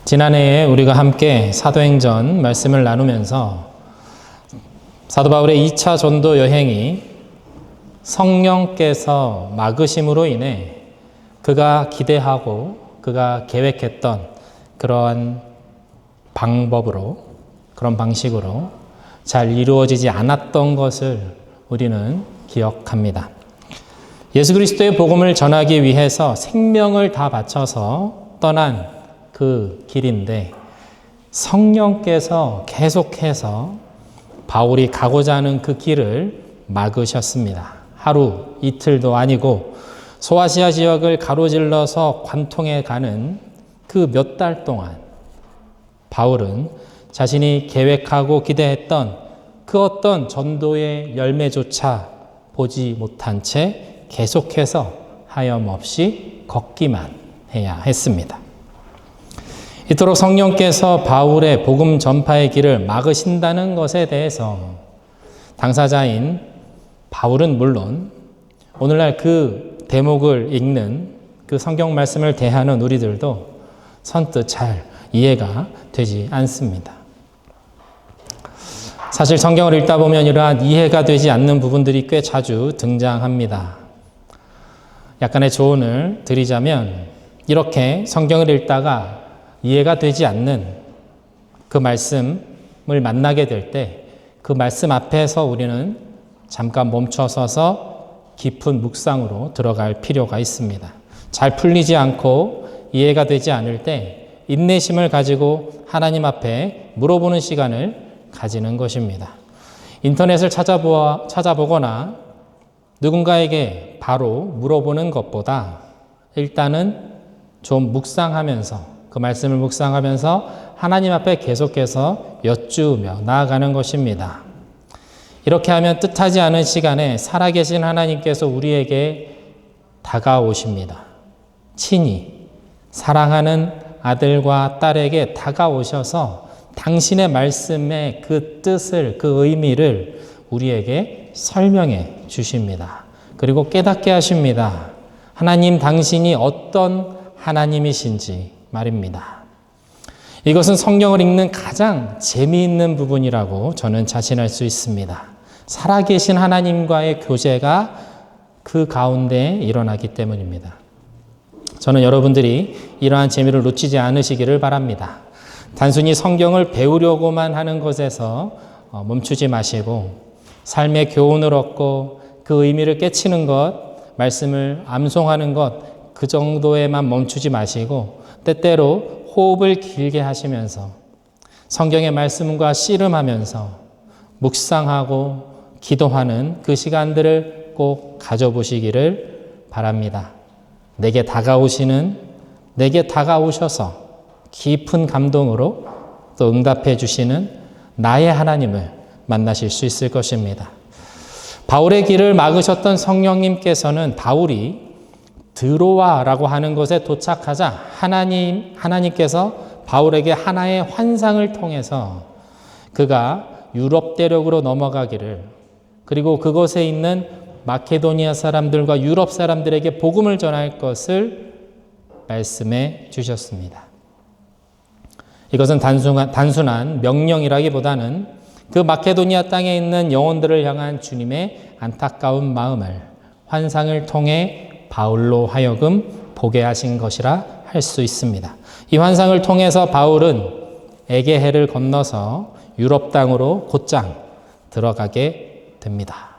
지난해에 우리가 함께 사도행전 말씀을 나누면서 사도 바울의 2차 전도 여행이 성령께서 막으심으로 인해 그가 기대하고 그가 계획했던 그러한 방법으로, 그런 방식으로 잘 이루어지지 않았던 것을 우리는 기억합니다. 예수 그리스도의 복음을 전하기 위해서 생명을 다 바쳐서 떠난 그 길인데 성령께서 계속해서 바울이 가고자 하는 그 길을 막으셨습니다. 하루, 이틀도 아니고 소아시아 지역을 가로질러서 관통해 가는 그 몇 달 동안 바울은 자신이 계획하고 기대했던 그 어떤 전도의 열매조차 보지 못한 채 계속해서 하염없이 걷기만 해야 했습니다. 이토록 성령께서 바울의 복음 전파의 길을 막으신다는 것에 대해서 당사자인 바울은 물론 오늘날 그 대목을 읽는 그 성경 말씀을 대하는 우리들도 선뜻 잘 이해가 되지 않습니다. 사실 성경을 읽다 보면 이러한 이해가 되지 않는 부분들이 꽤 자주 등장합니다. 약간의 조언을 드리자면 이렇게 성경을 읽다가 이해가 되지 않는 그 말씀을 만나게 될 때 그 말씀 앞에서 우리는 잠깐 멈춰서서 깊은 묵상으로 들어갈 필요가 있습니다. 잘 풀리지 않고 이해가 되지 않을 때 인내심을 가지고 하나님 앞에 물어보는 시간을 가지는 것입니다. 인터넷을 찾아보거나 누군가에게 바로 물어보는 것보다 일단은 좀 묵상하면서 그 말씀을 묵상하면서 하나님 앞에 계속해서 여쭈며 나아가는 것입니다. 이렇게 하면 뜻하지 않은 시간에 살아계신 하나님께서 우리에게 다가오십니다. 친히 사랑하는 아들과 딸에게 다가오셔서 당신의 말씀의 그 뜻을, 그 의미를 우리에게 설명해 주십니다. 그리고 깨닫게 하십니다. 하나님 당신이 어떤 하나님이신지 말입니다. 이것은 성경을 읽는 가장 재미있는 부분이라고 저는 자신할 수 있습니다. 살아계신 하나님과의 교제가 그 가운데 일어나기 때문입니다. 저는 여러분들이 이러한 재미를 놓치지 않으시기를 바랍니다. 단순히 성경을 배우려고만 하는 것에서 멈추지 마시고 삶의 교훈을 얻고 그 의미를 깨치는 것, 말씀을 암송하는 것 그 정도에만 멈추지 마시고 때때로 호흡을 길게 하시면서 성경의 말씀과 씨름하면서 묵상하고 기도하는 그 시간들을 꼭 가져보시기를 바랍니다. 내게 다가오셔서 깊은 감동으로 또 응답해 주시는 나의 하나님을 만나실 수 있을 것입니다. 바울의 길을 막으셨던 성령님께서는 바울이 드로아라고 하는 곳에 도착하자 하나님께서 바울에게 하나의 환상을 통해서 그가 유럽 대륙으로 넘어가기를 그리고 그곳에 있는 마케도니아 사람들과 유럽 사람들에게 복음을 전할 것을 말씀해 주셨습니다. 이것은 단순한 명령이라기보다는 그 마케도니아 땅에 있는 영혼들을 향한 주님의 안타까운 마음을 환상을 통해 바울로 하여금 보게 하신 것이라 할 수 있습니다. 이 환상을 통해서 바울은 에게해를 건너서 유럽 땅으로 곧장 들어가게 됩니다.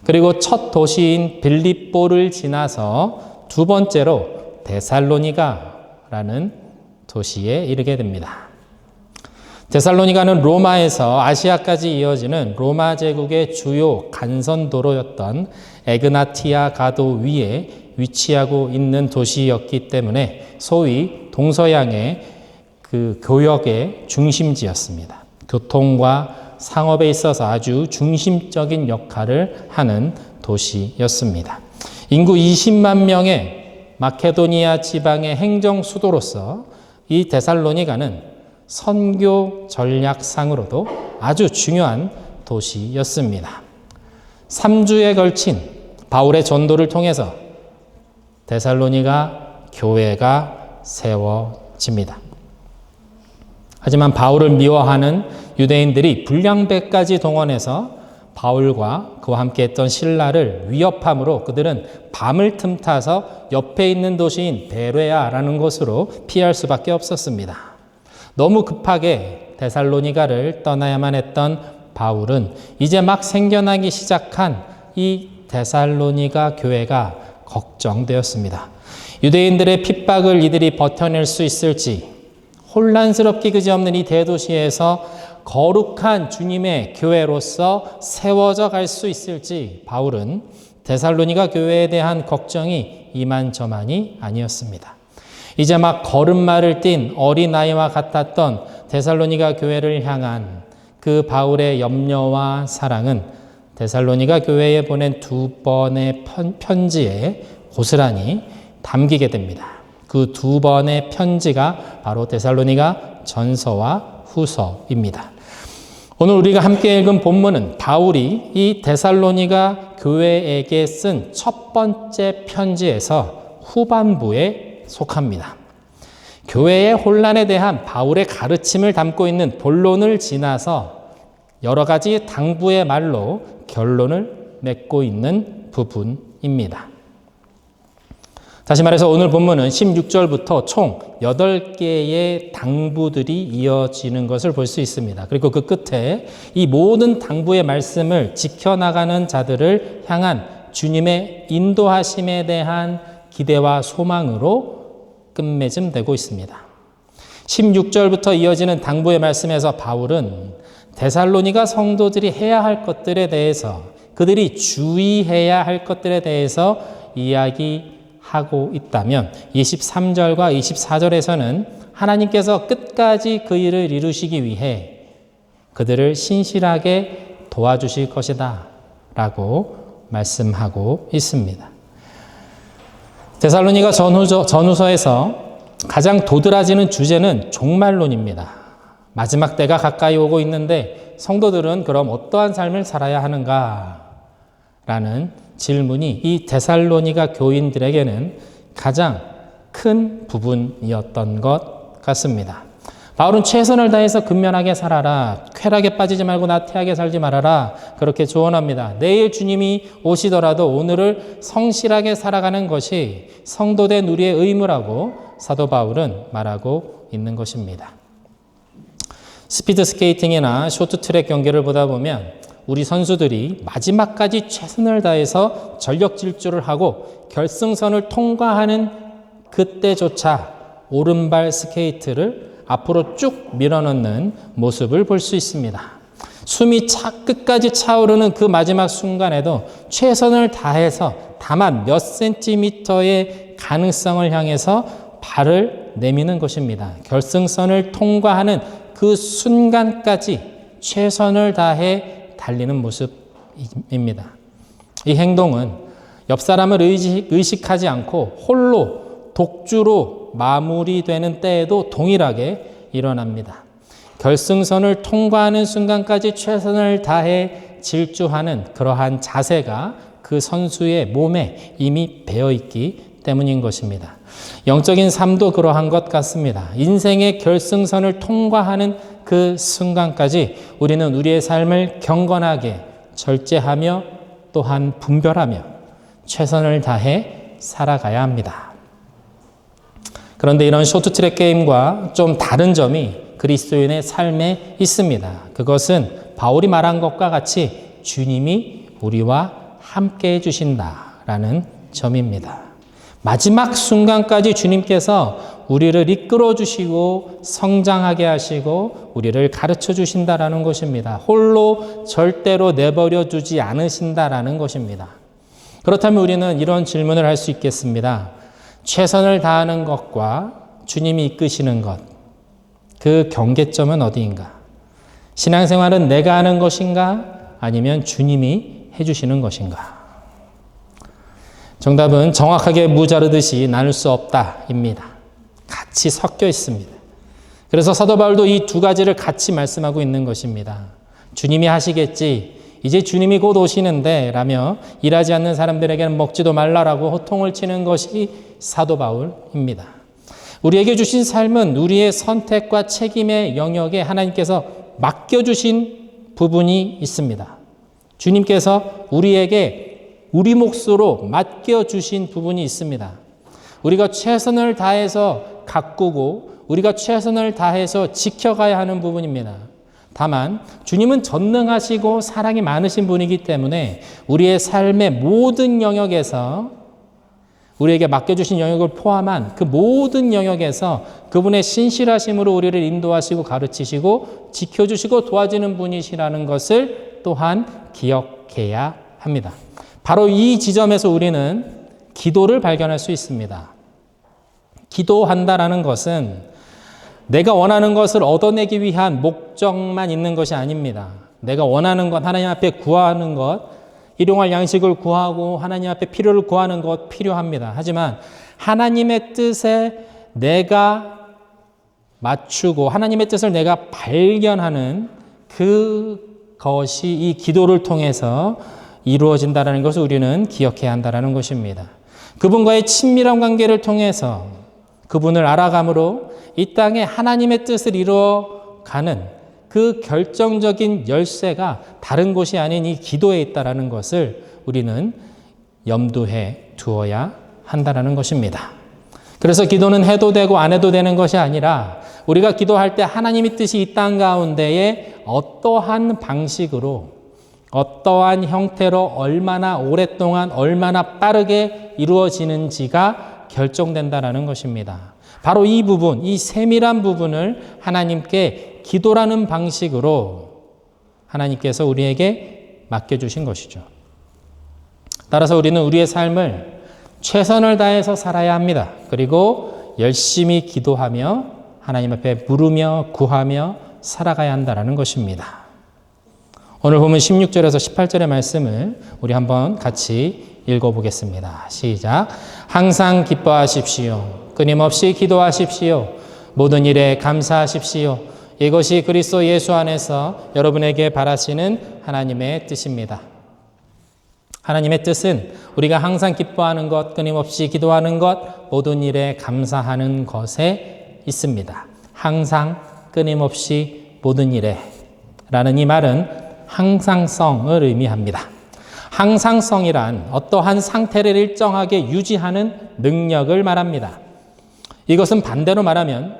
그리고 첫 도시인 빌립보를 지나서 두 번째로 데살로니가라는 도시에 이르게 됩니다. 데살로니가는 로마에서 아시아까지 이어지는 로마 제국의 주요 간선도로였던 에그나티아 가도 위에 위치하고 있는 도시였기 때문에 소위 동서양의 그 교역의 중심지였습니다. 교통과 상업에 있어서 아주 중심적인 역할을 하는 도시였습니다. 인구 20만 명의 마케도니아 지방의 행정 수도로서 이 데살로니가는 선교 전략상으로도 아주 중요한 도시였습니다. 3주에 걸친 바울의 전도를 통해서 데살로니가 교회가 세워집니다. 하지만 바울을 미워하는 유대인들이 불량배까지 동원해서 바울과 그와 함께 했던 실라를 위협함으로 그들은 밤을 틈타서 옆에 있는 도시인 베레아라는 곳으로 피할 수밖에 없었습니다. 너무 급하게 데살로니가를 떠나야만 했던 바울은 이제 막 생겨나기 시작한 이 데살로니가 교회가 걱정되었습니다. 유대인들의 핍박을 이들이 버텨낼 수 있을지, 혼란스럽기 그지없는 이 대도시에서 거룩한 주님의 교회로서 세워져 갈 수 있을지 바울은 데살로니가 교회에 대한 걱정이 이만저만이 아니었습니다. 이제 막 걸음마를 띈 어린아이와 같았던 데살로니가 교회를 향한 그 바울의 염려와 사랑은 데살로니가 교회에 보낸 2번의 편지에 고스란히 담기게 됩니다. 그 2번의 편지가 바로 데살로니가 전서와 후서입니다. 오늘 우리가 함께 읽은 본문은 바울이 이 데살로니가 교회에게 쓴 첫 번째 편지에서 후반부에 속합니다. 교회의 혼란에 대한 바울의 가르침을 담고 있는 본론을 지나서 여러 가지 당부의 말로 결론을 맺고 있는 부분입니다. 다시 말해서 오늘 본문은 16절부터 총 8개의 당부들이 이어지는 것을 볼 수 있습니다. 그리고 그 끝에 이 모든 당부의 말씀을 지켜나가는 자들을 향한 주님의 인도하심에 대한 기대와 소망으로 끝맺음되고 있습니다. 16절부터 이어지는 당부의 말씀에서 바울은 데살로니가 성도들이 해야 할 것들에 대해서, 그들이 주의해야 할 것들에 대해서 이야기하고 있다면 23절과 24절에서는 하나님께서 끝까지 그 일을 이루시기 위해 그들을 신실하게 도와주실 것이다 라고 말씀하고 있습니다. 데살로니가 전후서에서 가장 도드라지는 주제는 종말론입니다. 마지막 때가 가까이 오고 있는데 성도들은 그럼 어떠한 삶을 살아야 하는가? 라는 질문이 이 데살로니가 교인들에게는 가장 큰 부분이었던 것 같습니다. 바울은 최선을 다해서 근면하게 살아라. 쾌락에 빠지지 말고 나태하게 살지 말아라. 그렇게 조언합니다. 내일 주님이 오시더라도 오늘을 성실하게 살아가는 것이 성도된 우리의 의무라고 사도 바울은 말하고 있는 것입니다. 스피드 스케이팅이나 쇼트트랙 경기를 보다 보면 우리 선수들이 마지막까지 최선을 다해서 전력 질주를 하고 결승선을 통과하는 그때조차 오른발 스케이트를 앞으로 쭉 밀어넣는 모습을 볼 수 있습니다. 숨이 끝까지 차오르는 그 마지막 순간에도 최선을 다해서 다만 몇 센티미터의 가능성을 향해서 발을 내미는 것입니다. 결승선을 통과하는 그 순간까지 최선을 다해 달리는 모습입니다. 이 행동은 옆 사람을 의식하지 않고 홀로 독주로 마무리되는 때에도 동일하게 일어납니다. 결승선을 통과하는 순간까지 최선을 다해 질주하는 그러한 자세가 그 선수의 몸에 이미 배어있기 때문인 것입니다. 영적인 삶도 그러한 것 같습니다. 인생의 결승선을 통과하는 그 순간까지 우리는 우리의 삶을 경건하게 절제하며 또한 분별하며 최선을 다해 살아가야 합니다. 그런데 이런 쇼트트랙 게임과 좀 다른 점이 그리스도인의 삶에 있습니다. 그것은 바울이 말한 것과 같이 주님이 우리와 함께 해주신다라는 점입니다. 마지막 순간까지 주님께서 우리를 이끌어 주시고 성장하게 하시고 우리를 가르쳐 주신다라는 것입니다. 홀로 절대로 내버려 두지 않으신다라는 것입니다. 그렇다면 우리는 이런 질문을 할 수 있겠습니다. 최선을 다하는 것과 주님이 이끄시는 것, 그 경계점은 어디인가? 신앙생활은 내가 하는 것인가? 아니면 주님이 해주시는 것인가? 정답은 정확하게 무자르듯이 나눌 수 없다입니다. 같이 섞여 있습니다. 그래서 사도 바울도 이 두 가지를 같이 말씀하고 있는 것입니다. 주님이 하시겠지, 이제 주님이 곧 오시는데 라며 일하지 않는 사람들에게는 먹지도 말라라고 호통을 치는 것이 사도 바울입니다. 우리에게 주신 삶은 우리의 선택과 책임의 영역에 하나님께서 맡겨주신 부분이 있습니다. 주님께서 우리에게 우리 몫으로 맡겨주신 부분이 있습니다. 우리가 최선을 다해서 가꾸고 우리가 최선을 다해서 지켜가야 하는 부분입니다. 다만 주님은 전능하시고 사랑이 많으신 분이기 때문에 우리의 삶의 모든 영역에서 우리에게 맡겨주신 영역을 포함한 그 모든 영역에서 그분의 신실하심으로 우리를 인도하시고 가르치시고 지켜주시고 도와주는 분이시라는 것을 또한 기억해야 합니다. 바로 이 지점에서 우리는 기도를 발견할 수 있습니다. 기도한다라는 것은 내가 원하는 것을 얻어내기 위한 목적만 있는 것이 아닙니다. 내가 원하는 것, 하나님 앞에 구하는 것, 일용할 양식을 구하고 하나님 앞에 필요를 구하는 것 필요합니다. 하지만 하나님의 뜻에 내가 맞추고 하나님의 뜻을 내가 발견하는 그것이 이 기도를 통해서 이루어진다는 것을 우리는 기억해야 한다는 것입니다. 그분과의 친밀한 관계를 통해서 그분을 알아감으로 이 땅에 하나님의 뜻을 이루어가는 그 결정적인 열쇠가 다른 곳이 아닌 이 기도에 있다는 것을 우리는 염두에 두어야 한다는 것입니다. 그래서 기도는 해도 되고 안 해도 되는 것이 아니라 우리가 기도할 때 하나님의 뜻이 이 땅 가운데에 어떠한 방식으로 어떠한 형태로 얼마나 오랫동안 얼마나 빠르게 이루어지는지가 결정된다는 것입니다. 바로 이 부분, 이 세밀한 부분을 하나님께 기도라는 방식으로 하나님께서 우리에게 맡겨주신 것이죠. 따라서 우리는 우리의 삶을 최선을 다해서 살아야 합니다. 그리고 열심히 기도하며 하나님 앞에 물으며 구하며 살아가야 한다는 것입니다. 오늘 보면 16절에서 18절의 말씀을 우리 한번 같이 읽어보겠습니다. 시작. 항상 기뻐하십시오. 끊임없이 기도하십시오. 모든 일에 감사하십시오. 이것이 그리스도 예수 안에서 여러분에게 바라시는 하나님의 뜻입니다. 하나님의 뜻은 우리가 항상 기뻐하는 것, 끊임없이 기도하는 것, 모든 일에 감사하는 것에 있습니다. 항상 끊임없이 모든 일에 라는 이 말은 항상성을 의미합니다. 항상성이란 어떠한 상태를 일정하게 유지하는 능력을 말합니다. 이것은 반대로 말하면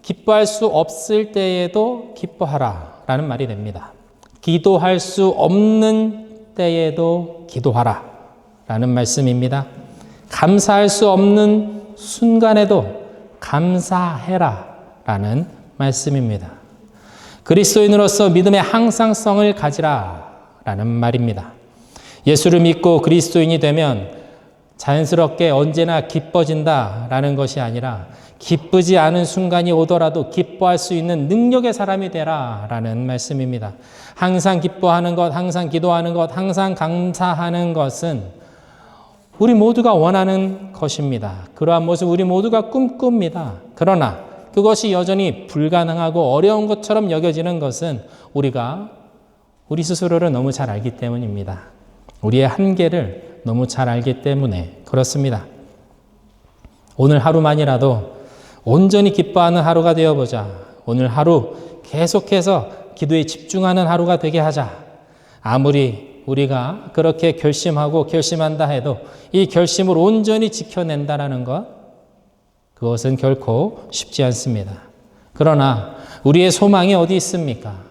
기뻐할 수 없을 때에도 기뻐하라 라는 말이 됩니다. 기도할 수 없는 때에도 기도하라 라는 말씀입니다. 감사할 수 없는 순간에도 감사해라 라는 말씀입니다. 그리스도인으로서 믿음의 항상성을 가지라 라는 말입니다. 예수를 믿고 그리스도인이 되면 자연스럽게 언제나 기뻐진다라는 것이 아니라 기쁘지 않은 순간이 오더라도 기뻐할 수 있는 능력의 사람이 되라라는 말씀입니다. 항상 기뻐하는 것, 항상 기도하는 것, 항상 감사하는 것은 우리 모두가 원하는 것입니다. 그러한 모습 우리 모두가 꿈꿉니다. 그러나 그것이 여전히 불가능하고 어려운 것처럼 여겨지는 것은 우리가 우리 스스로를 너무 잘 알기 때문입니다. 우리의 한계를 너무 잘 알기 때문에 그렇습니다. 오늘 하루만이라도 온전히 기뻐하는 하루가 되어보자. 오늘 하루 계속해서 기도에 집중하는 하루가 되게 하자. 아무리 우리가 그렇게 결심하고 결심한다 해도 이 결심을 온전히 지켜낸다는 것, 그것은 결코 쉽지 않습니다. 그러나 우리의 소망이 어디 있습니까?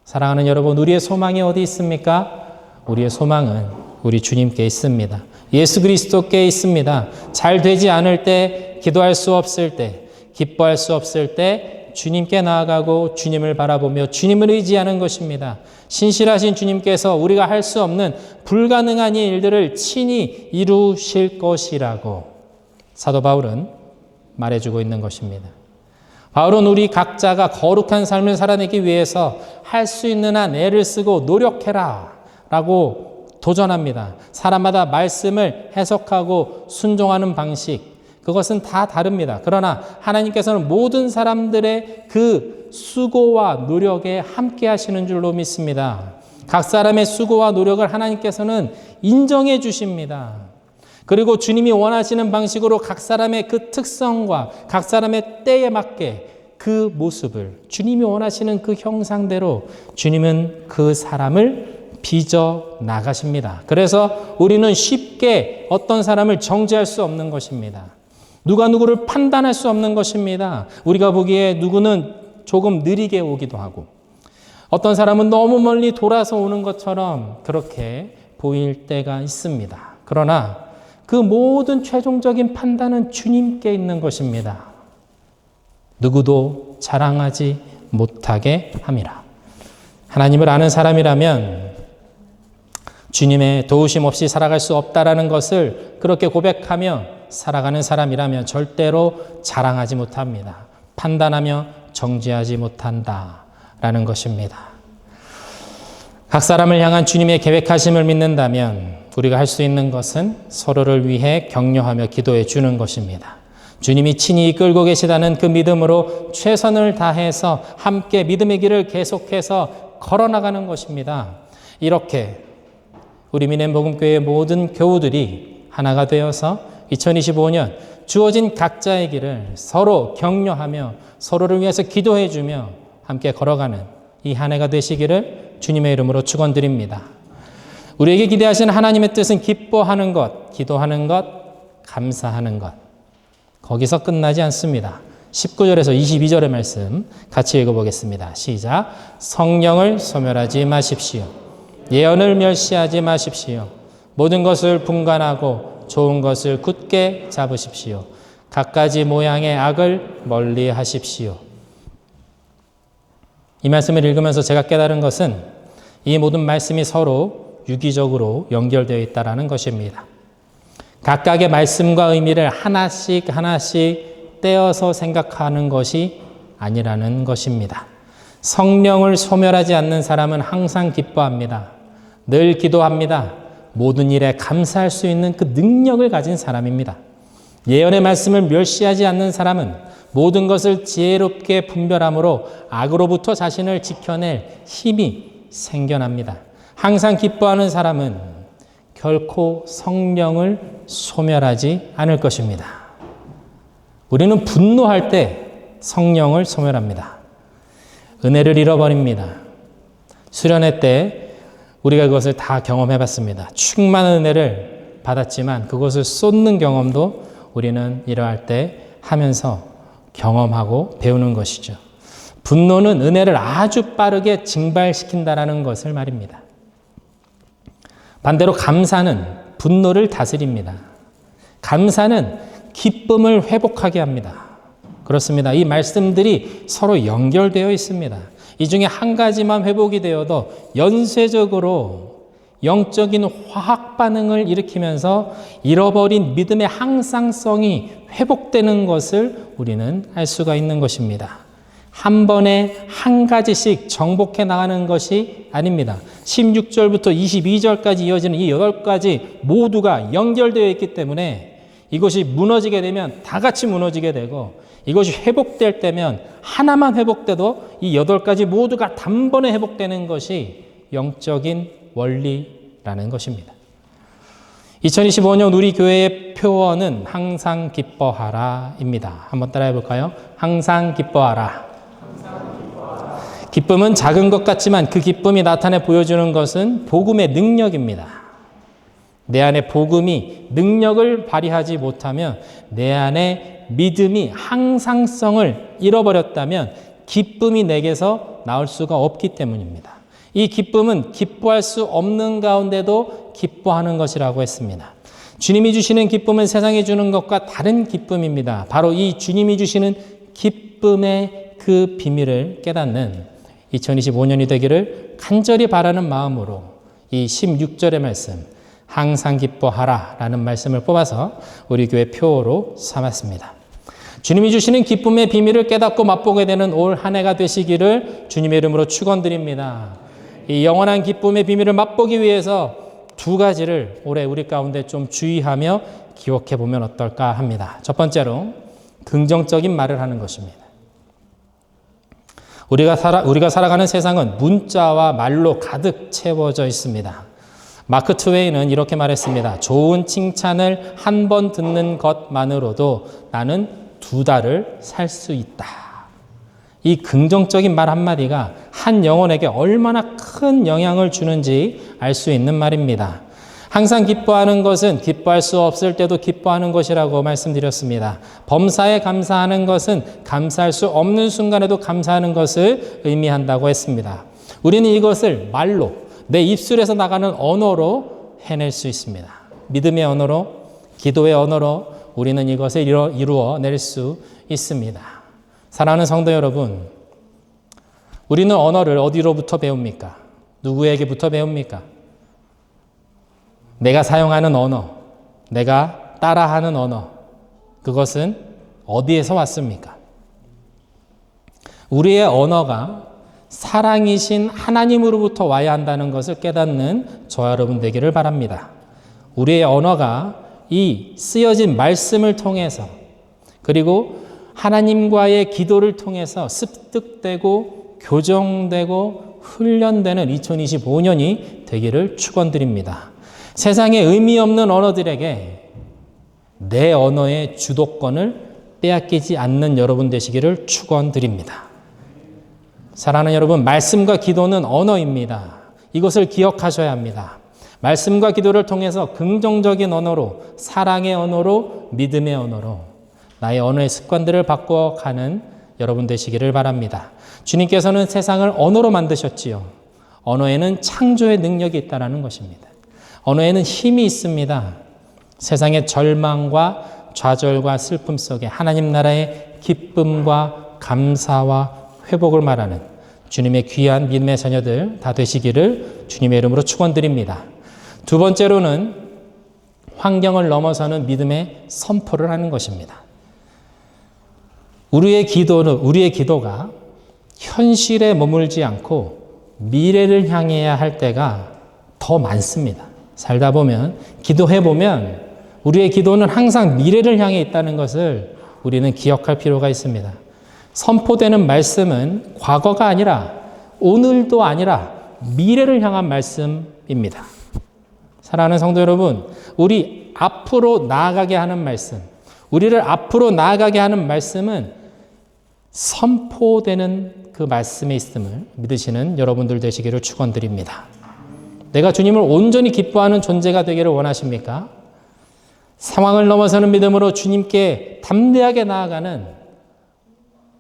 사랑하는 여러분, 우리의 소망이 어디 있습니까? 우리의 소망은 우리 주님께 있습니다. 예수 그리스도께 있습니다. 잘 되지 않을 때, 기도할 수 없을 때, 기뻐할 수 없을 때 주님께 나아가고 주님을 바라보며 주님을 의지하는 것입니다. 신실하신 주님께서 우리가 할 수 없는 불가능한 일들을 친히 이루실 것이라고 사도 바울은 말해주고 있는 것입니다. 바울은 우리 각자가 거룩한 삶을 살아내기 위해서 할 수 있는 한 애를 쓰고 노력해라 라고 도전합니다. 사람마다 말씀을 해석하고 순종하는 방식, 그것은 다 다릅니다. 그러나 하나님께서는 모든 사람들의 그 수고와 노력에 함께 하시는 줄로 믿습니다. 각 사람의 수고와 노력을 하나님께서는 인정해 주십니다. 그리고 주님이 원하시는 방식으로 각 사람의 그 특성과 각 사람의 때에 맞게 그 모습을 주님이 원하시는 그 형상대로 주님은 그 사람을 빚어 나가십니다. 그래서 우리는 쉽게 어떤 사람을 정죄할 수 없는 것입니다. 누가 누구를 판단할 수 없는 것입니다. 우리가 보기에 누구는 조금 느리게 오기도 하고 어떤 사람은 너무 멀리 돌아서 오는 것처럼 그렇게 보일 때가 있습니다. 그러나 그 모든 최종적인 판단은 주님께 있는 것입니다. 누구도 자랑하지 못하게 함이라. 하나님을 아는 사람이라면 주님의 도우심 없이 살아갈 수 없다라는 것을 그렇게 고백하며 살아가는 사람이라면 절대로 자랑하지 못합니다. 판단하며 정죄하지 못한다라는 것입니다. 각 사람을 향한 주님의 계획하심을 믿는다면 우리가 할 수 있는 것은 서로를 위해 격려하며 기도해 주는 것입니다. 주님이 친히 이끌고 계시다는 그 믿음으로 최선을 다해서 함께 믿음의 길을 계속해서 걸어나가는 것입니다. 이렇게 우리 미넨복음교회의 모든 교우들이 하나가 되어서 2025년 주어진 각자의 길을 서로 격려하며 서로를 위해서 기도해 주며 함께 걸어가는 이 한 해가 되시기를 주님의 이름으로 축원드립니다. 우리에게 기대하시는 하나님의 뜻은 기뻐하는 것, 기도하는 것, 감사하는 것. 거기서 끝나지 않습니다. 19절에서 22절의 말씀 같이 읽어보겠습니다. 시작. 성령을 소멸하지 마십시오. 예언을 멸시하지 마십시오. 모든 것을 분간하고 좋은 것을 굳게 잡으십시오. 갖가지 모양의 악을 멀리 하십시오. 이 말씀을 읽으면서 제가 깨달은 것은 이 모든 말씀이 서로 유기적으로 연결되어 있다는 것입니다. 각각의 말씀과 의미를 하나씩 떼어서 생각하는 것이 아니라는 것입니다. 성령을 소멸하지 않는 사람은 항상 기뻐합니다. 늘 기도합니다. 모든 일에 감사할 수 있는 그 능력을 가진 사람입니다. 예언의 말씀을 멸시하지 않는 사람은 모든 것을 지혜롭게 분별함으로 악으로부터 자신을 지켜낼 힘이 생겨납니다. 항상 기뻐하는 사람은 결코 성령을 소멸하지 않을 것입니다. 우리는 분노할 때 성령을 소멸합니다. 은혜를 잃어버립니다. 수련회 때 우리가 그것을 다 경험해 봤습니다. 충만한 은혜를 받았지만 그것을 쏟는 경험도 우리는 이러할 때 하면서 경험하고 배우는 것이죠. 분노는 은혜를 아주 빠르게 증발시킨다라는 것을 말입니다. 반대로 감사는 분노를 다스립니다. 감사는 기쁨을 회복하게 합니다. 그렇습니다. 이 말씀들이 서로 연결되어 있습니다. 이 중에 한 가지만 회복이 되어도 연쇄적으로 영적인 화학 반응을 일으키면서 잃어버린 믿음의 항상성이 회복되는 것을 우리는 알 수가 있는 것입니다. 한 번에 한 가지씩 정복해 나가는 것이 아닙니다. 16절부터 22절까지 이어지는 이 8가지 모두가 연결되어 있기 때문에 이것이 무너지게 되면 다 같이 무너지게 되고 이것이 회복될 때면 하나만 회복돼도 이 8가지 모두가 단번에 회복되는 것이 영적인 원리라는 것입니다. 2025년 우리 교회의 표어는 항상 기뻐하라입니다. 한번 따라해 볼까요? 항상 기뻐하라. 기쁨은 작은 것 같지만 그 기쁨이 나타내 보여주는 것은 복음의 능력입니다. 내 안에 복음이 능력을 발휘하지 못하면 내 안에 믿음이 항상성을 잃어버렸다면 기쁨이 내게서 나올 수가 없기 때문입니다. 이 기쁨은 기뻐할 수 없는 가운데도 기뻐하는 것이라고 했습니다. 주님이 주시는 기쁨은 세상이 주는 것과 다른 기쁨입니다. 바로 이 주님이 주시는 기쁨의 그 비밀을 깨닫는 2025년이 되기를 간절히 바라는 마음으로 이 16절의 말씀 항상 기뻐하라 라는 말씀을 뽑아서 우리 교회 표어로 삼았습니다. 주님이 주시는 기쁨의 비밀을 깨닫고 맛보게 되는 올 한 해가 되시기를 주님의 이름으로 축원드립니다. 이 영원한 기쁨의 비밀을 맛보기 위해서 2가지를 올해 우리 가운데 좀 주의하며 기억해 보면 어떨까 합니다. 첫 번째로 긍정적인 말을 하는 것입니다. 우리가 살아가는 세상은 문자와 말로 가득 채워져 있습니다. 마크 트웨이는 이렇게 말했습니다. 좋은 칭찬을 한 번 듣는 것만으로도 나는 2달을 살 수 있다. 이 긍정적인 말 한마디가 한 영혼에게 얼마나 큰 영향을 주는지 알 수 있는 말입니다. 항상 기뻐하는 것은 기뻐할 수 없을 때도 기뻐하는 것이라고 말씀드렸습니다. 범사에 감사하는 것은 감사할 수 없는 순간에도 감사하는 것을 의미한다고 했습니다. 우리는 이것을 말로, 내 입술에서 나가는 언어로 해낼 수 있습니다. 믿음의 언어로, 기도의 언어로 우리는 이것을 이루어낼 수 있습니다. 사랑하는 성도 여러분, 우리는 언어를 어디로부터 배웁니까? 누구에게부터 배웁니까? 내가 사용하는 언어, 내가 따라하는 언어, 그것은 어디에서 왔습니까? 우리의 언어가 사랑이신 하나님으로부터 와야 한다는 것을 깨닫는 저와 여러분 되기를 바랍니다. 우리의 언어가 이 쓰여진 말씀을 통해서 그리고 하나님과의 기도를 통해서 습득되고 교정되고 훈련되는 2025년이 되기를 축원드립니다. 세상에 의미 없는 언어들에게 내 언어의 주도권을 빼앗기지 않는 여러분 되시기를 축원드립니다. 사랑하는 여러분, 말씀과 기도는 언어입니다. 이것을 기억하셔야 합니다. 말씀과 기도를 통해서 긍정적인 언어로, 사랑의 언어로, 믿음의 언어로 나의 언어의 습관들을 바꿔가는 여러분 되시기를 바랍니다. 주님께서는 세상을 언어로 만드셨지요. 언어에는 창조의 능력이 있다는 것입니다. 언어에는 힘이 있습니다. 세상의 절망과 좌절과 슬픔 속에 하나님 나라의 기쁨과 감사와 회복을 말하는 주님의 귀한 믿음의 자녀들 다 되시기를 주님의 이름으로 축원드립니다. 두 번째로는 환경을 넘어서는 믿음의 선포를 하는 것입니다. 우리의 기도가 현실에 머물지 않고 미래를 향해야 할 때가 더 많습니다. 살다 보면, 기도해 보면 우리의 기도는 항상 미래를 향해 있다는 것을 우리는 기억할 필요가 있습니다. 선포되는 말씀은 과거가 아니라 오늘도 아니라 미래를 향한 말씀입니다. 사랑하는 성도 여러분, 우리 앞으로 나아가게 하는 말씀, 우리를 앞으로 나아가게 하는 말씀은 선포되는 그 말씀에 있음을 믿으시는 여러분들 되시기를 축원드립니다. 내가 주님을 온전히 기뻐하는 존재가 되기를 원하십니까? 상황을 넘어서는 믿음으로 주님께 담대하게 나아가는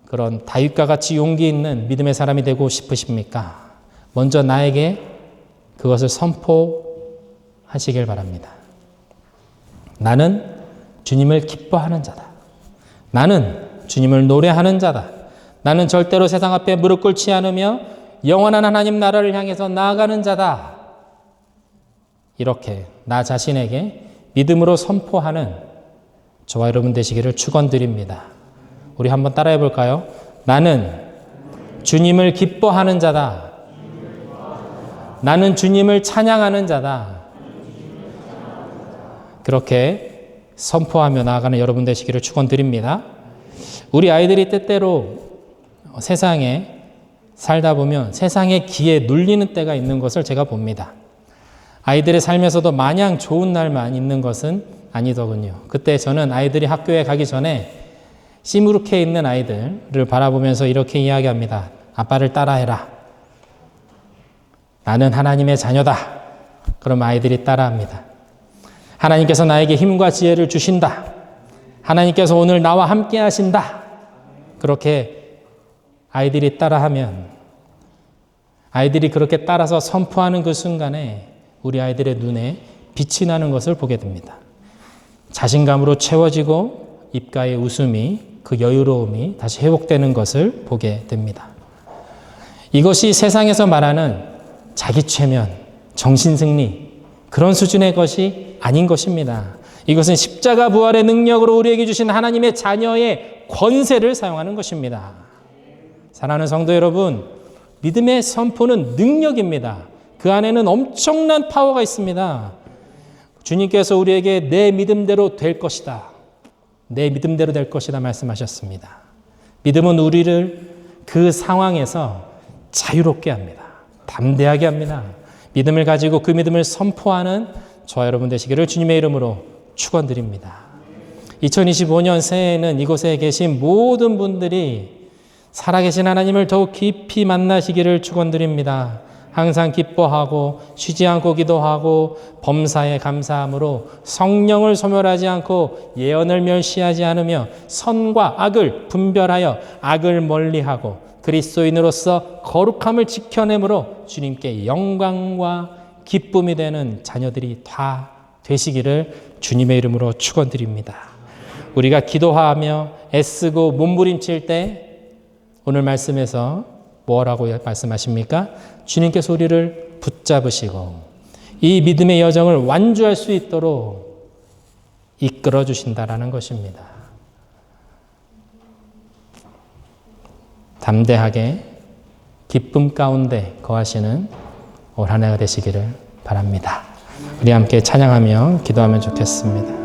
그런 다윗과 같이 용기 있는 믿음의 사람이 되고 싶으십니까? 먼저 나에게 그것을 선포하시길 바랍니다. 나는 주님을 기뻐하는 자다. 나는 주님을 노래하는 자다. 나는 절대로 세상 앞에 무릎 꿇지 않으며 영원한 하나님 나라를 향해서 나아가는 자다. 이렇게 나 자신에게 믿음으로 선포하는 저와 여러분 되시기를 축원드립니다. 우리 한번 따라해 볼까요? 나는 주님을 기뻐하는 자다. 나는 주님을 찬양하는 자다. 그렇게 선포하며 나아가는 여러분 되시기를 축원드립니다. 우리 아이들이 때때로 세상에 살다 보면 세상의 기에 눌리는 때가 있는 것을 제가 봅니다. 아이들의 삶에서도 마냥 좋은 날만 있는 것은 아니더군요. 그때 저는 아이들이 학교에 가기 전에 시무룩해 있는 아이들을 바라보면서 이렇게 이야기합니다. 아빠를 따라해라. 나는 하나님의 자녀다. 그럼 아이들이 따라합니다. 하나님께서 나에게 힘과 지혜를 주신다. 하나님께서 오늘 나와 함께 하신다. 그렇게 아이들이 따라하면, 아이들이 그렇게 따라서 선포하는 그 순간에 우리 아이들의 눈에 빛이 나는 것을 보게 됩니다. 자신감으로 채워지고 입가의 웃음이, 그 여유로움이 다시 회복되는 것을 보게 됩니다. 이것이 세상에서 말하는 자기 최면, 정신승리, 그런 수준의 것이 아닌 것입니다. 이것은 십자가 부활의 능력으로 우리에게 주신 하나님의 자녀의 권세를 사용하는 것입니다. 사랑하는 성도 여러분, 믿음의 선포는 능력입니다. 그 안에는 엄청난 파워가 있습니다. 주님께서 우리에게 내 믿음대로 될 것이다. 내 믿음대로 될 것이다 말씀하셨습니다. 믿음은 우리를 그 상황에서 자유롭게 합니다. 담대하게 합니다. 믿음을 가지고 그 믿음을 선포하는 저와 여러분 되시기를 주님의 이름으로 축원드립니다. 2025년 새해에는 이곳에 계신 모든 분들이 살아계신 하나님을 더욱 깊이 만나시기를 축원드립니다. 항상 기뻐하고 쉬지 않고 기도하고 범사에 감사함으로 성령을 소멸하지 않고 예언을 멸시하지 않으며 선과 악을 분별하여 악을 멀리하고 그리스도인으로서 거룩함을 지켜내므로 주님께 영광과 기쁨이 되는 자녀들이 다 되시기를 주님의 이름으로 축원드립니다. 우리가 기도하며 애쓰고 몸부림칠 때 오늘 말씀에서 뭐라고 말씀하십니까? 주님께서 우리를 붙잡으시고 이 믿음의 여정을 완주할 수 있도록 이끌어 주신다라는 것입니다. 담대하게 기쁨 가운데 거하시는 올 한 해가 되시기를 바랍니다. 우리 함께 찬양하며 기도하면 좋겠습니다.